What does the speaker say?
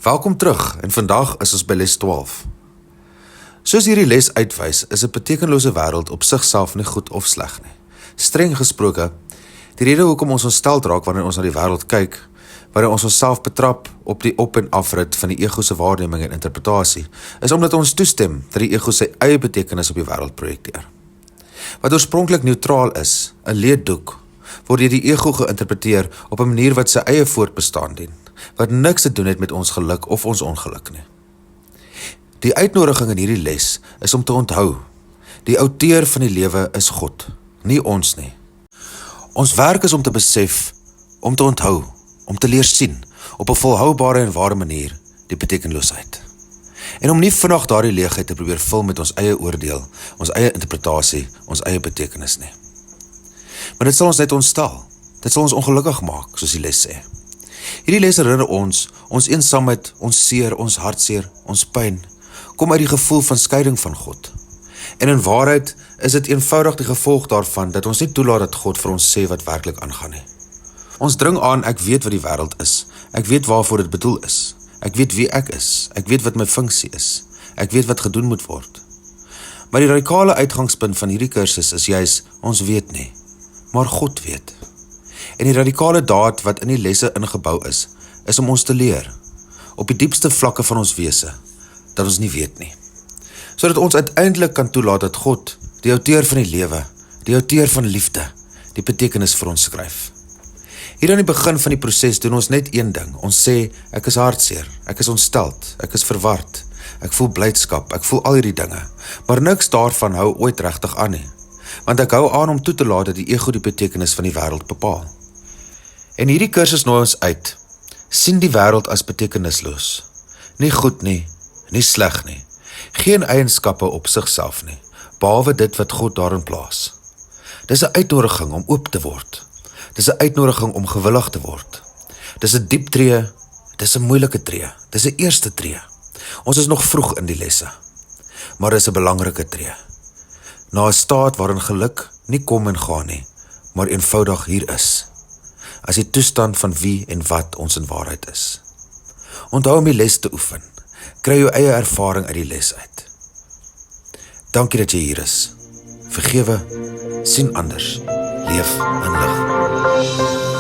Welkom terug en vandag is ons by les 12. Soos hierdie les uitwys, is 'n betekenlose wêreld op sigself nie goed of sleg nie. Streng gesproke, die rede hoekom ons ontsteld raak wanneer ons na die wêreld kyk, wanneer ons onsself betrap op die op- en afrit van die ego se waarneming en interpretasie, is omdat ons toestem dat die ego sy eie betekenis op die wêreld projekteer. Wat oorspronklik neutraal is, 'n leeddoek, word deur die ego geïnterpreteer op 'n manier wat sy eie voortbestaan dien, wat niks te doen het met ons geluk of ons ongeluk nie. Die uitnodiging in hierdie les is om te onthou, die outeur van die lewe is God, nie ons nie. Ons werk is om te besef, om te onthou, om te leer sien, op 'n volhoubare en ware manier, die betekenloosheid. En om nie vinnig daardie leegheid te probeer vul met ons eie oordeel, ons eie interpretasie, ons eie betekenis nie. Maar dit sal ons net ontstel, dit sal ons ongelukkig maak, soos die les sê. Hierdie les herinner ons eensaamheid, ons seer, ons hartseer, ons pyn, kom uit die gevoel van skeiding van God. En in waarheid is dit eenvoudig die gevolg daarvan dat ons nie toelaat dat God vir ons sê wat werklik aangaan nie. Ons dring aan, ek weet wat die wêreld is, ek weet waarvoor dit bedoel is, ek weet wie ek is, ek weet wat my funksie is, ek weet wat gedoen moet word. Maar die radikale uitgangspunt van hierdie kursus is juis, ons weet nie, maar God weet. En die radikale daad wat in die lesse ingebou is om ons te leer, op die diepste vlakke van ons wese, dat ons nie weet nie. Sodat ons uiteindelik kan toelaat dat God, die outeur van die lewe, die outeur van liefde, die betekenis vir ons skryf. Hier aan die begin van die proses doen ons net een ding. Ons sê, ek is hartseer, ek is ontsteld, ek is verward, ek voel blydskap, ek voel al hierdie dinge, maar niks daarvan hou ooit regtig aan nie, want ek hou aan om toe te laat dat die ego die betekenis van die wêreld bepaal. En hierdie kursus nooi ons uit, sien die wêreld as betekenisloos, nie goed nie, nie sleg nie, geen eienskappe op sigself nie, behalwe dit wat God daarin plaas. Dis 'n uitnodiging om oop te word, dis 'n uitnodiging om gewillig te word, dis 'n diep tree, dis 'n moeilike tree, dis 'n eerste tree. Ons is nog vroeg in die lesse, maar dis 'n belangrike tree, na 'n staat waarin geluk nie kom en gaan nie, maar eenvoudig hier is, as die toestand van wie en wat ons in waarheid is. Onthou om die les te oefen, kry jou eie ervaring uit die les uit. Dankie dat jy hier is. Vergewe, sien anders, leef in lig.